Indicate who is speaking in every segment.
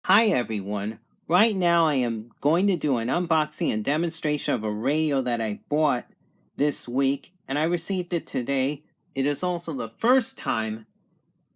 Speaker 1: Hi everyone. Right now I am going to do an unboxing and demonstration of a radio that I bought this week, and I received it today. It is also the first time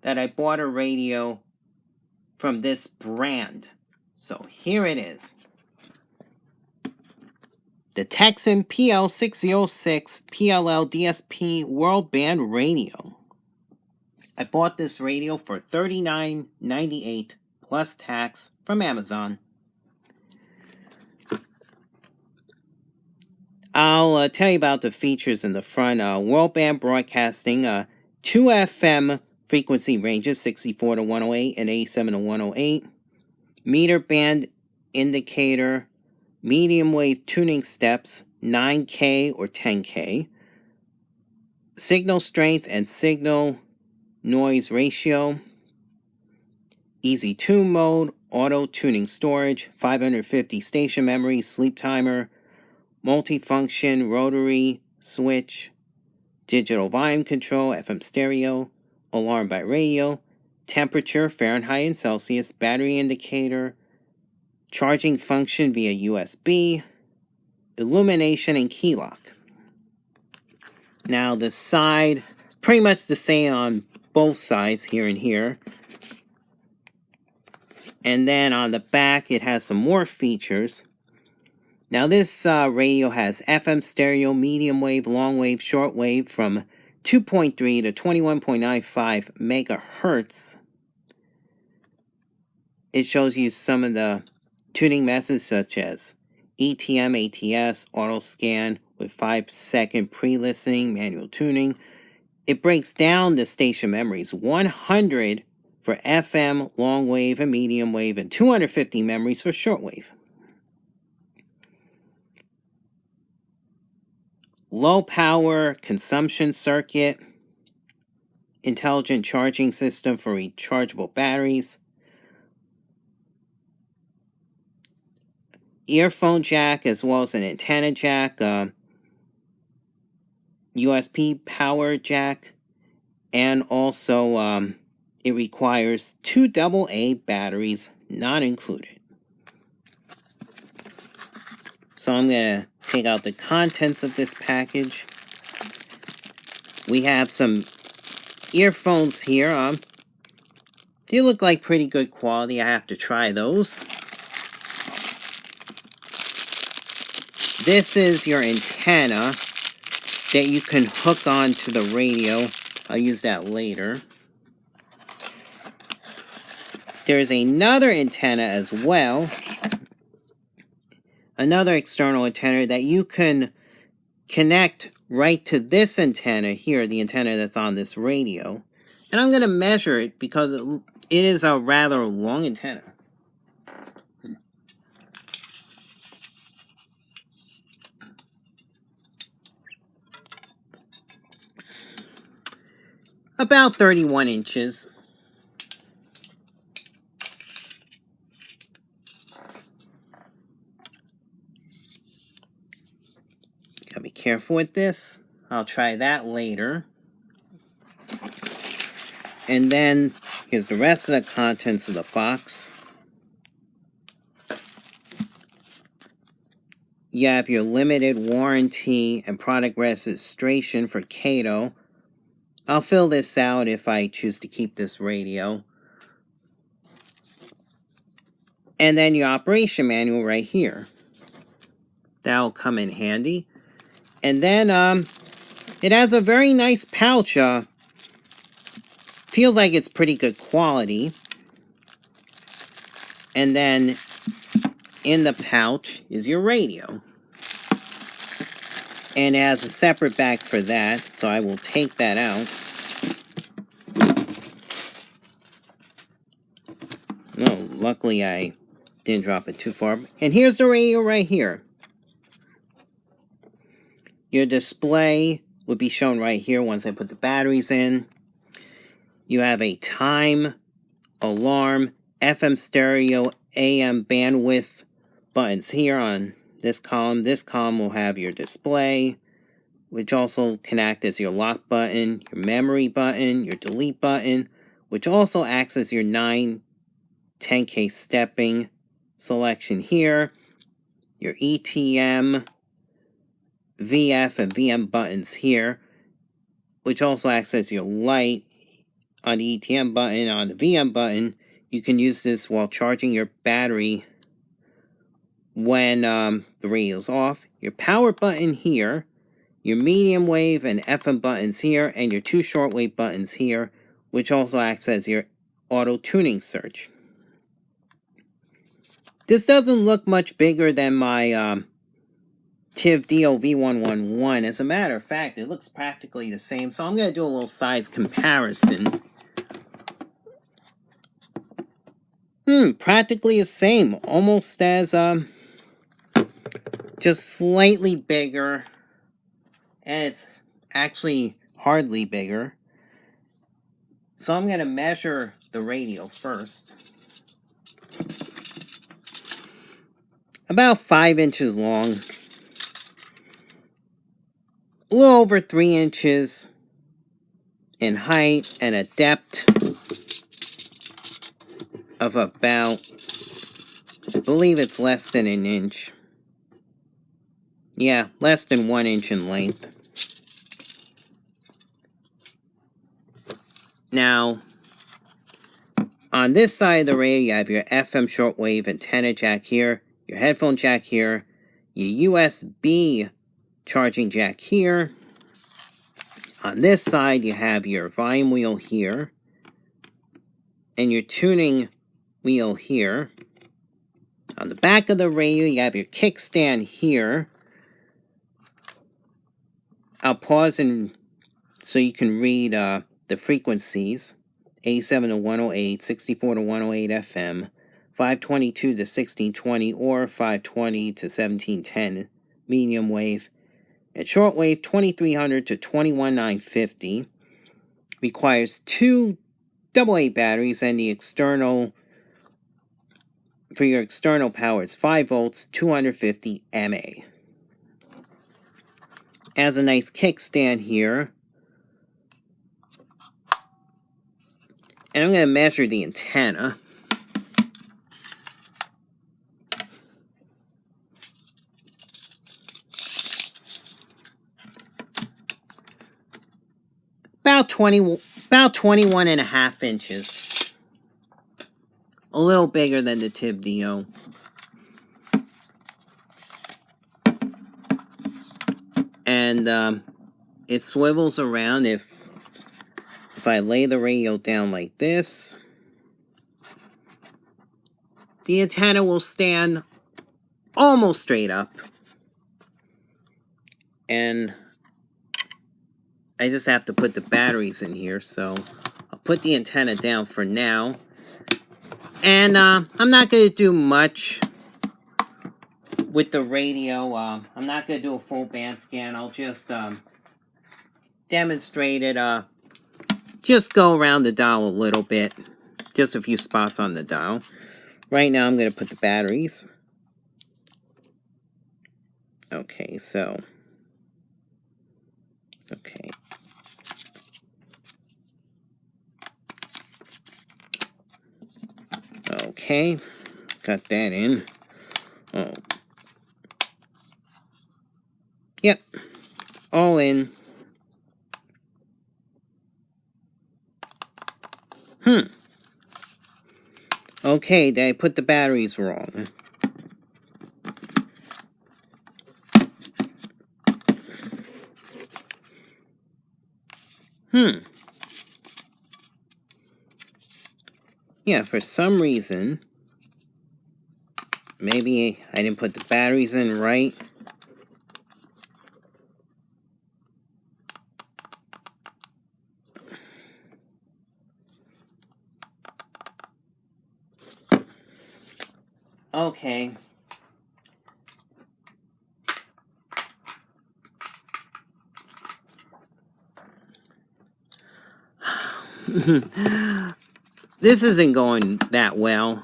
Speaker 1: that I bought a radio from this brand. So here it is. The Tecsun PL-606 PLL DSP World Band Radio. I bought this radio for $39.98 plus tax from Amazon. I'll tell you about the features in the front. World band broadcasting, 2 FM frequency ranges, 64 to 108 and 87 to 108. Meter band indicator, medium wave tuning steps, 9K or 10K. Signal strength and signal noise ratio. Easy tune mode, auto tuning storage, 550 station memory, sleep timer, multifunction rotary switch, digital volume control, FM stereo, alarm by radio, temperature Fahrenheit and Celsius, battery indicator, charging function via USB, illumination and key lock. Now the side is pretty much the same on both sides, here and here. And then on the back it has some more features. Now this radio has FM stereo, medium wave, long wave, short wave from 2.3 to 21.95 megahertz. It shows you some of the tuning methods such as ETM, ATS, auto scan with 5-second pre-listening, manual tuning. It breaks down the station memories, 100 for FM, long wave, and medium wave, and 250 memories for short wave. Low power consumption circuit, intelligent charging system for rechargeable batteries, earphone jack as well as an antenna jack, USB power jack, and also it requires 2 AA batteries, not included. So I'm going to take out the contents of this package. We have some earphones here. They look like pretty good quality. I have to try those. This is your antenna that you can hook onto the radio. I'll use that later. There's another antenna as well. Another external antenna that you can connect right to this antenna here, the antenna that's on this radio. And I'm going to measure it because it is a rather long antenna. About 31 inches. Gotta be careful with this. I'll try that later. And then here's the rest of the contents of the box. You have your limited warranty and product registration for Cato. I'll fill this out if I choose to keep this radio. And then your operation manual right here. That'll come in handy. And then it has a very nice pouch. Feels like it's pretty good quality. And then in the pouch is your radio. And it has a separate bag for that, so I will take that out. No, luckily I didn't drop it too far. And here's the radio right here. Your display would be shown right here once I put the batteries in. You have a time, alarm, FM stereo, AM bandwidth buttons here on this column. This column will have your display, which also can act as your lock button, your memory button, your delete button, which also acts as your 9 10K stepping selection here, your ETM, VF, and VM buttons here, which also acts as your light on the ETM button. On the VM button, you can use this while charging your battery when the radio's off. Your power button here, your medium wave and FM buttons here, and your 2 shortwave buttons here, which also acts as your auto tuning search. This doesn't look much bigger than my TIV-DO V111. As a matter of fact, it looks practically the same, so I'm going to do a little size comparison. Practically the same. Almost as, just slightly bigger. And it's actually hardly bigger. So I'm going to measure the radio first. About 5 inches long. A little over 3 inches in height, and a depth of about, I believe it's less than an inch. Yeah, less than 1 inch in length. Now, on this side of the radio, you have your FM shortwave antenna jack here, your headphone jack here, your USB charging jack here. On this side, you have your volume wheel here, and your tuning wheel here. On the back of the radio, you have your kickstand here. I'll pause and so you can read the frequencies. 87 to 108, 64 to 108 FM, 522 to 1620, or 520 to 1710 medium wave, and shortwave 2300 to 21950. Requires 2 AA batteries, and the external, for your external power, it's 5 volts, 250 mA. Has a nice kickstand here. And I'm going to measure the antenna. About 21 and a half inches. A little bigger than the TIV-DO. And it swivels around. If I lay the radio down like this, the antenna will stand almost straight up. And I just have to put the batteries in here, so I'll put the antenna down for now. And I'm not going to do much with the radio. I'm not going to do a full band scan. I'll just demonstrate it. Just go around the dial a little bit. Just a few spots on the dial. Right now I'm going to put the batteries. Okay, so. Okay. Okay. Got that in. Oh. Yep. All in. Okay, did I put the batteries wrong? Yeah, for some reason, maybe I didn't put the batteries in right. Okay. This isn't going that well.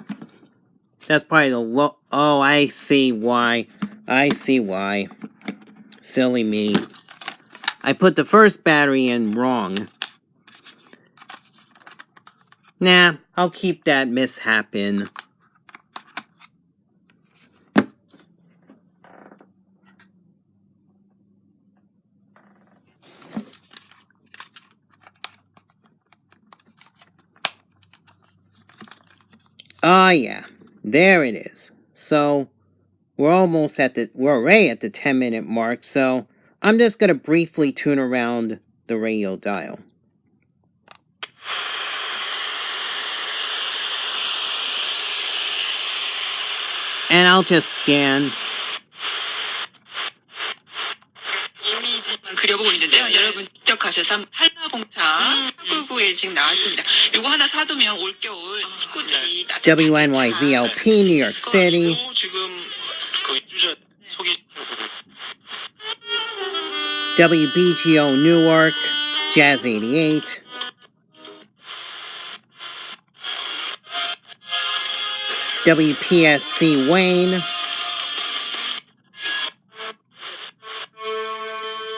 Speaker 1: That's probably the low. Oh, I see why. I see why. Silly me. I put the first battery in wrong. Nah, I'll keep that mishap in. Ah, yeah. There it is. So, we're already at the 10-minute mark, so I'm just gonna briefly tune around the radio dial. And I'll just scan.
Speaker 2: 이미지만 그려보고 있는데요. 여러분 직접 가셔서 한라봉차 499에 지금 나왔습니다. 이거 하나 사두면 올겨울 식구들이
Speaker 1: WNYZLP, New York City.
Speaker 2: 지금 그 유저 소개.
Speaker 1: WBGO Newark, Jazz 88. WPSC Wayne.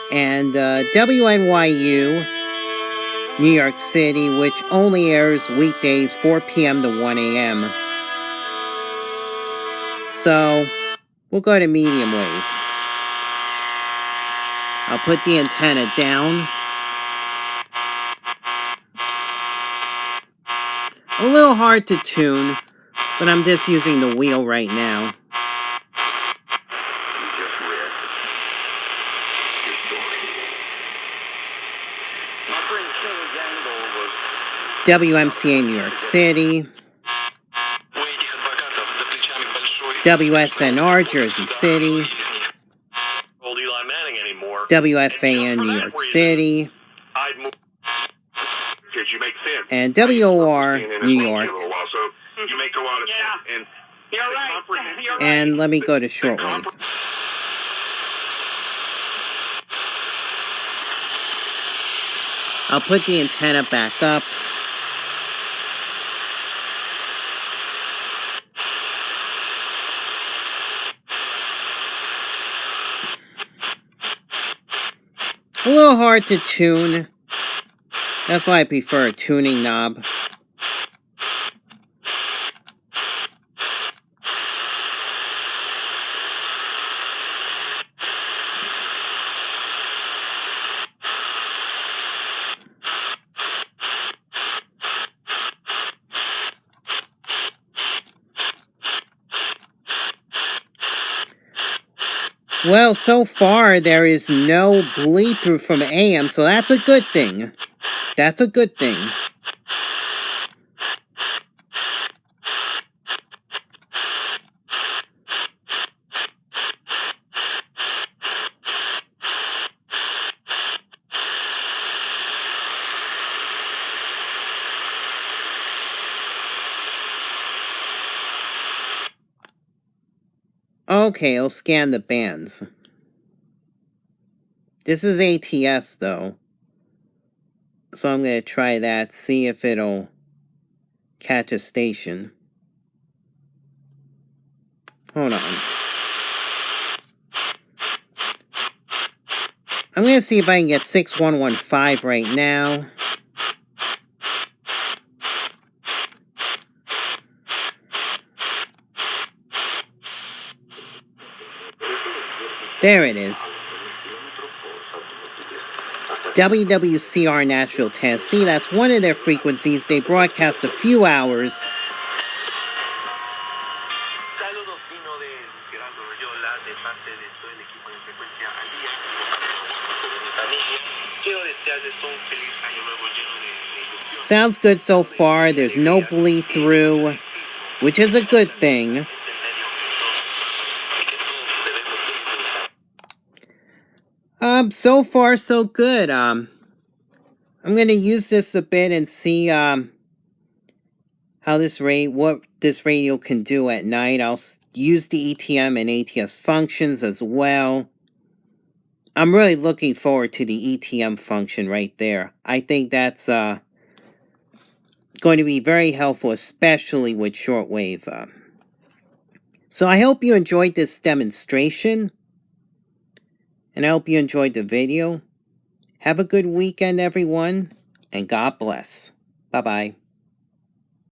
Speaker 1: And WNYU, New York City, which only airs weekdays 4 p.m. to 1 a.m. So, we'll go to medium wave. I'll put the antenna down. A little hard to tune, but I'm just using the wheel right now. WMCA New York City. WSNR Jersey City. WFAN New York City. And WOR New York. And let me go to shortwave. I'll put the antenna back up. A little hard to tune. That's why I prefer a tuning knob. Well, so far there is no bleed through from AM, so that's a good thing. That's a good thing. Okay, I'll scan the bands. This is ATS, though. So I'm going to try that, see if it'll catch a station. Hold on. I'm going to see if I can get 6115 right now. There it is. WWCR Nashville, Tennessee. That's one of their frequencies. They broadcast a few hours. Sounds good so far. There's no bleed through, which is a good thing. So far so good. I'm gonna use this a bit and see how what this radio can do at night. I'll use the ETM and ATS functions as well. I'm really looking forward to the ETM function right there. I think that's going to be very helpful, especially with shortwave. So I hope you enjoyed this demonstration. And I hope you enjoyed the video. Have a good weekend, everyone, and God bless. Bye-bye.